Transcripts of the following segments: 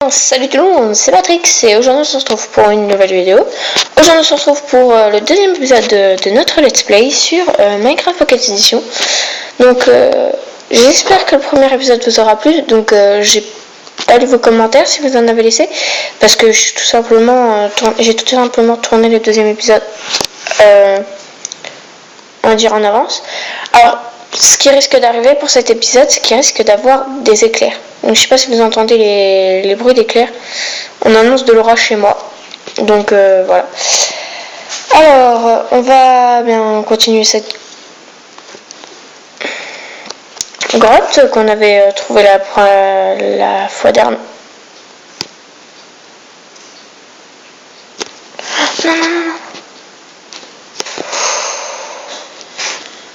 Salut tout le monde, c'est Patrick et aujourd'hui on se retrouve pour une nouvelle vidéo. Aujourd'hui on se retrouve pour le deuxième épisode de notre let's play sur Minecraft Pocket Edition. Donc j'espère que le premier épisode vous aura plu. Donc j'ai pas lu vos commentaires si vous en avez laissé, parce que j'ai tout simplement tourné le deuxième épisode on va dire en avance. Alors ce qui risque d'arriver pour cet épisode, c'est qu'il risque d'avoir des éclairs. Donc je sais pas si vous entendez les bruits d'éclairs. On annonce de l'orage chez moi. Donc voilà. Alors on va bien continuer cette grotte qu'on avait trouvée la fois dernière. Non.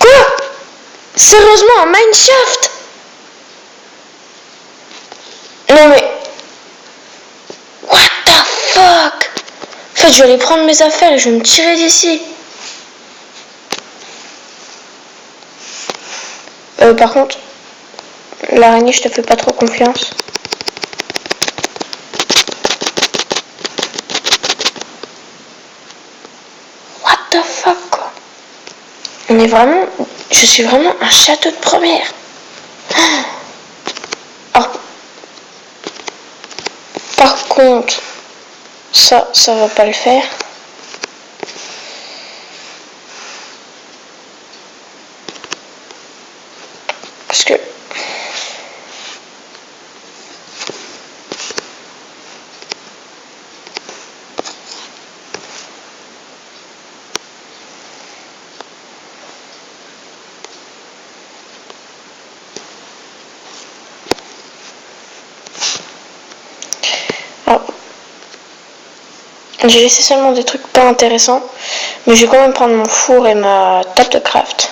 Quoi? Sérieusement, un mineshaft? Non mais... What the fuck? En fait, je vais aller prendre mes affaires et je vais me tirer d'ici. Par contre, l'araignée, je te fais pas trop confiance. What the fuck, quoi? Je suis vraiment un château de première. Oh. Par contre, ça va pas le faire. Parce que... J'ai laissé seulement des trucs pas intéressants, mais je vais quand même prendre mon four et ma table de craft.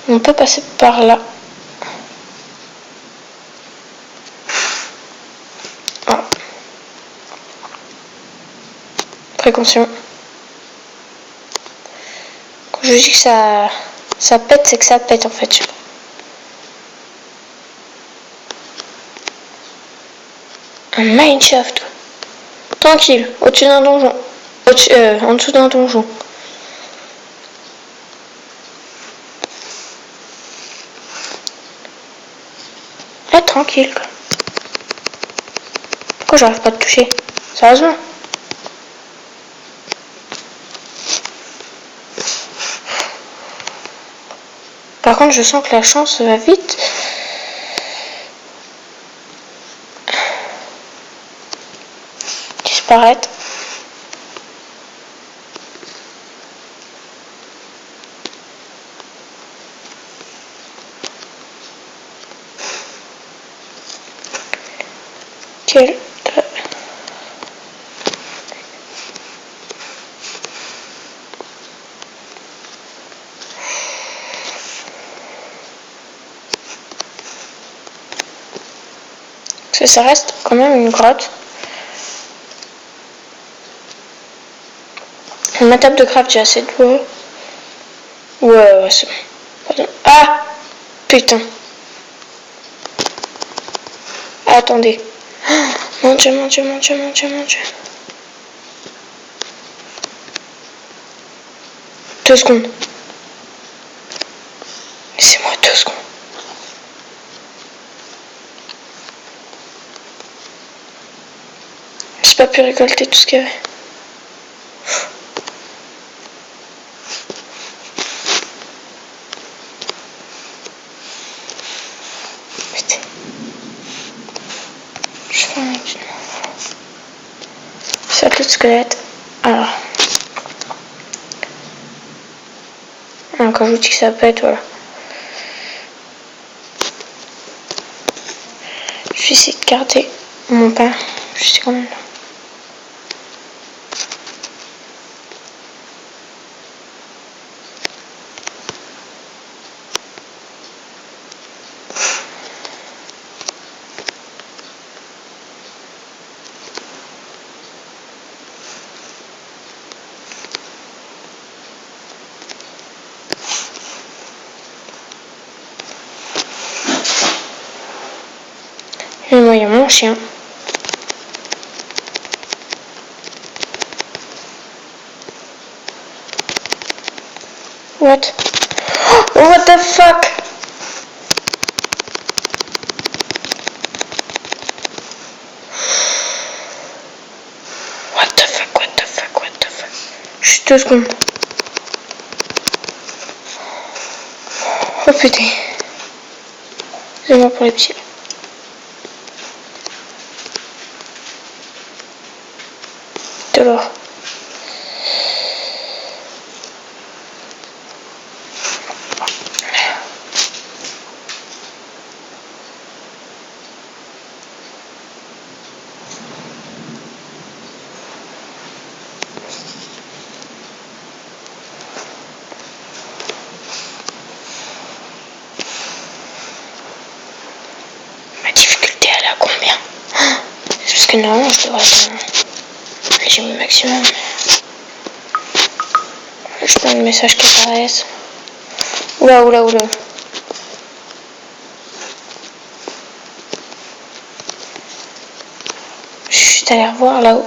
On peut passer par là. Oh. Précaution. Quand je dis que ça pète, c'est que ça pète en fait. Un mineshaft. Tranquille, au-dessus d'un donjon. En dessous d'un donjon. Là, tranquille. Pourquoi j'arrive pas à te toucher? Sérieusement? Par contre, je sens que la chance va vite. Disparaître. Quel... Parce que ça reste quand même une grotte. Ma table de craft, j'ai assez de bois. Ouais, c'est bon. Pardon. Ah! Putain. Attendez. Oh, mon dieu. 2 secondes. Laissez-moi 2 secondes. J'ai pas pu récolter tout ce qu'il y avait. Putain. Je fais un cercle de squelette. Alors. Quand je vous dis que ça pète, voilà. Je vais essayer de garder mon pain. Je sais quand même. Et moi, il y a mon chien. What? Oh, what the fuck? What the fuck, what the fuck, what the fuck? Juste 2 secondes. Oh putain. Excusez-moi pour les petits. De l'or. Ma difficulté elle est à combien? Parce que normalement je devrais être un régime maximum. Je prends le message qui apparaissent. Oula, oula, oula. Je suis juste allé revoir là-haut.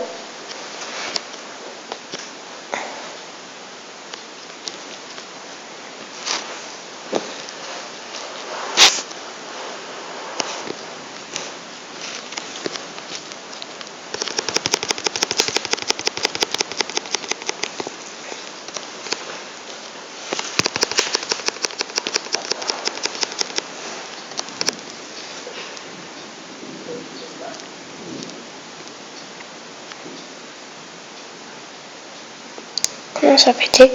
Comment ça a pété?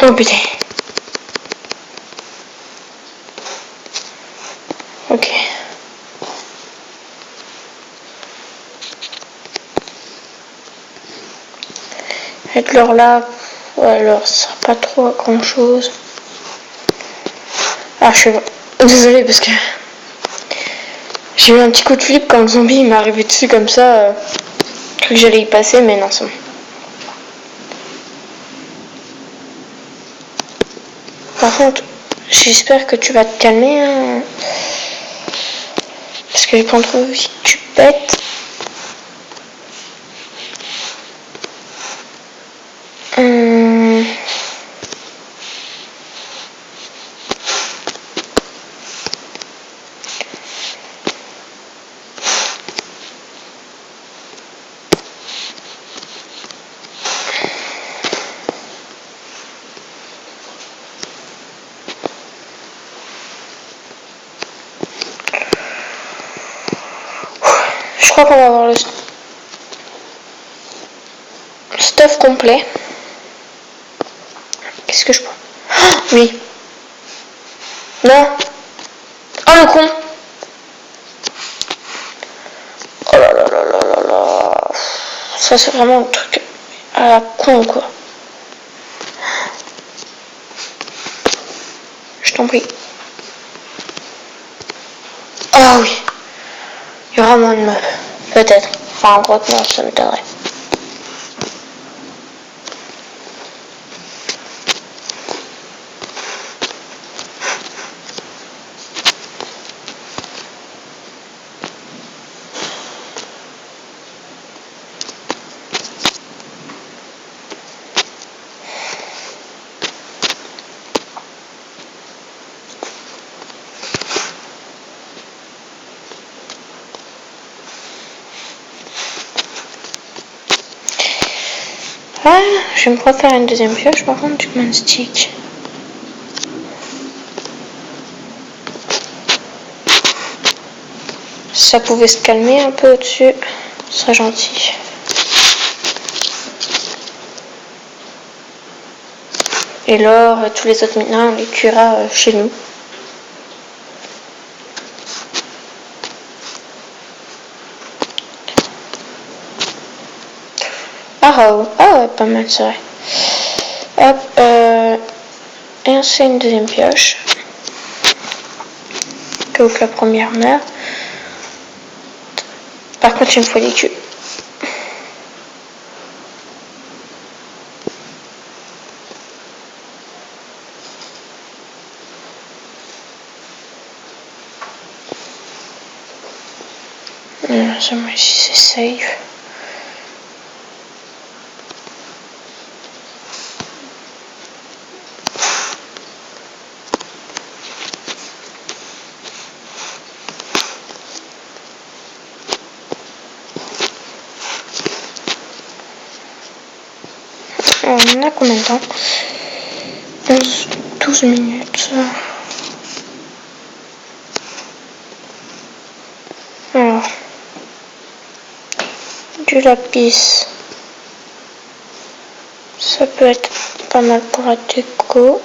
Oh putain. Ok. Avec l'or là, ouais, alors ça sera pas trop à grand chose. Ah, je suis désolée parce que j'ai eu un petit coup de flip quand le zombie m'est arrivé dessus comme ça. Je crois que j'allais y passer, mais non, c'est bon. Par contre, j'espère que tu vas te calmer. Hein, parce que j'ai pas trop si tu pètes. Je crois qu'on va avoir le stuff complet. Qu'est-ce que je prends? Oh, oui. Non. Oh le con. Oh là là là là là là. Ça c'est vraiment le truc à la con quoi. Je t'en prie. Oh oui. Il y aura moins de meufs. Peut-être. Enfin, en grotte noire, ça m'étonnerait. Ah, je vais me refaire une deuxième pioche par contre du command stick. Ça pouvait se calmer un peu au-dessus, ce serait gentil. Et l'or et tous les autres mineurs, on les cuira chez nous. Ah ouais, pas mal, c'est vrai. Hop, et c'est une deuxième pioche. Que la première meurt. Par contre, il me faut des cubes. Ça, moi, ici, c'est safe. On a combien de temps? 12 minutes. Alors, du lapis. Ça peut être pas mal pour la déco.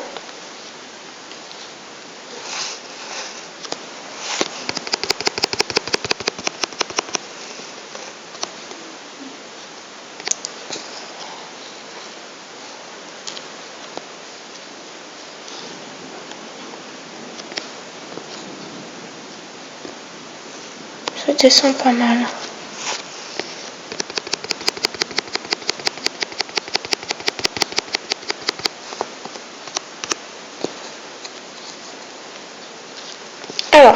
Ça descend pas mal. Alors,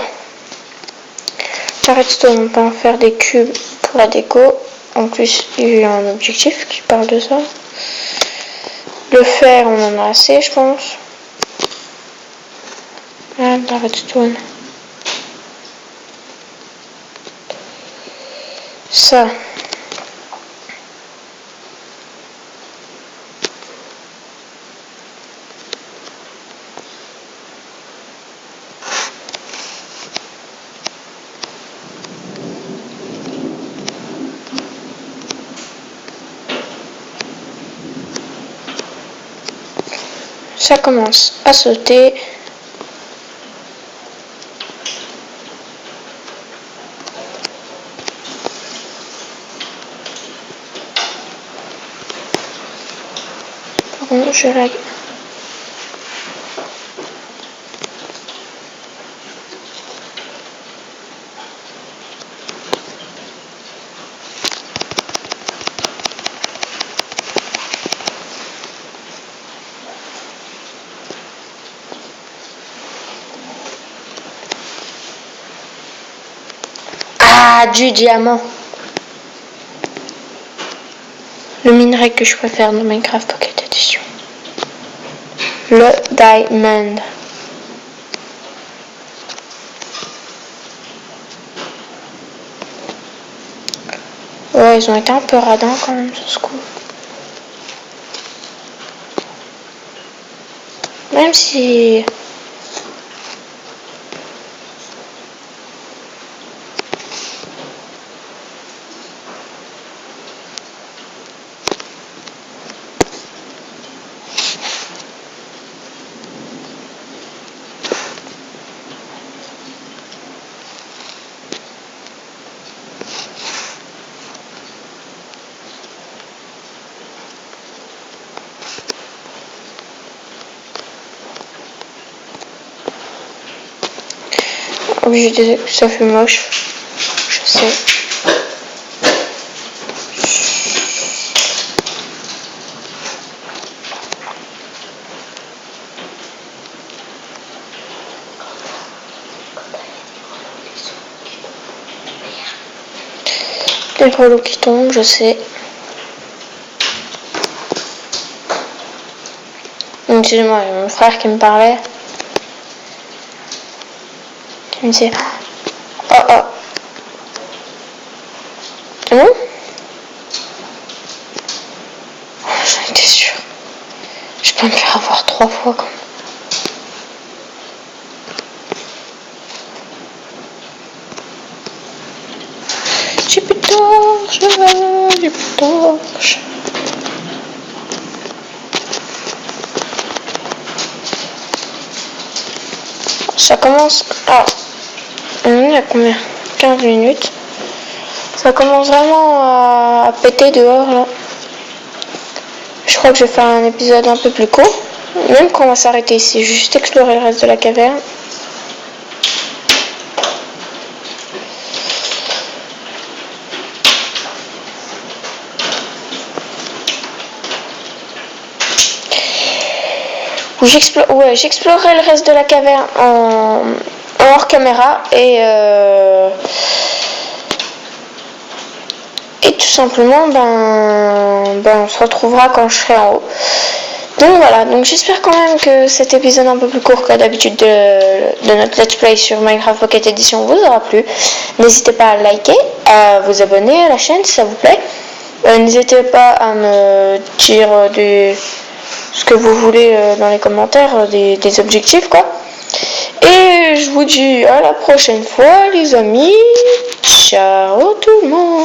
la redstone, on peut en faire des cubes pour la déco. En plus, il y a un objectif qui parle de ça. Le fer, on en a assez, je pense. Ah, la redstone. Ça. Ça commence à sauter. Par contre, je lag. Ah, du diamant. Le minerai que je préfère dans Minecraft Pocket Edition. Le diamond. Ouais, ils ont été un peu radins quand même sur ce coup. Même si... Oui, ça fait moche. Je sais. Des grelots qui tombent, je sais. Excusez-moi, il y a mon frère qui me parlait. Il me disait... Oh oh. Ah non? Oh, j'en étais sûre. Je peux me faire avoir 3 fois quand même. J'ai plus de torche, j'ai plus de torche. Ça commence... Ah, on est à combien? 15 minutes. Ça commence vraiment à péter dehors là. Je crois que je vais faire un épisode un peu plus court. Même quand on va s'arrêter ici, juste explorer le reste de la caverne. J'explorerai le reste de la caverne en hors caméra et tout simplement on se retrouvera quand je serai en haut. Donc voilà, donc j'espère quand même que cet épisode un peu plus court que d'habitude de notre let's play sur Minecraft Pocket Edition vous aura plu. N'hésitez pas à liker, à vous abonner à la chaîne si ça vous plaît. N'hésitez pas à me dire ce que vous voulez dans les commentaires, des objectifs quoi. Et je vous dis à la prochaine fois les amis. Ciao tout le monde.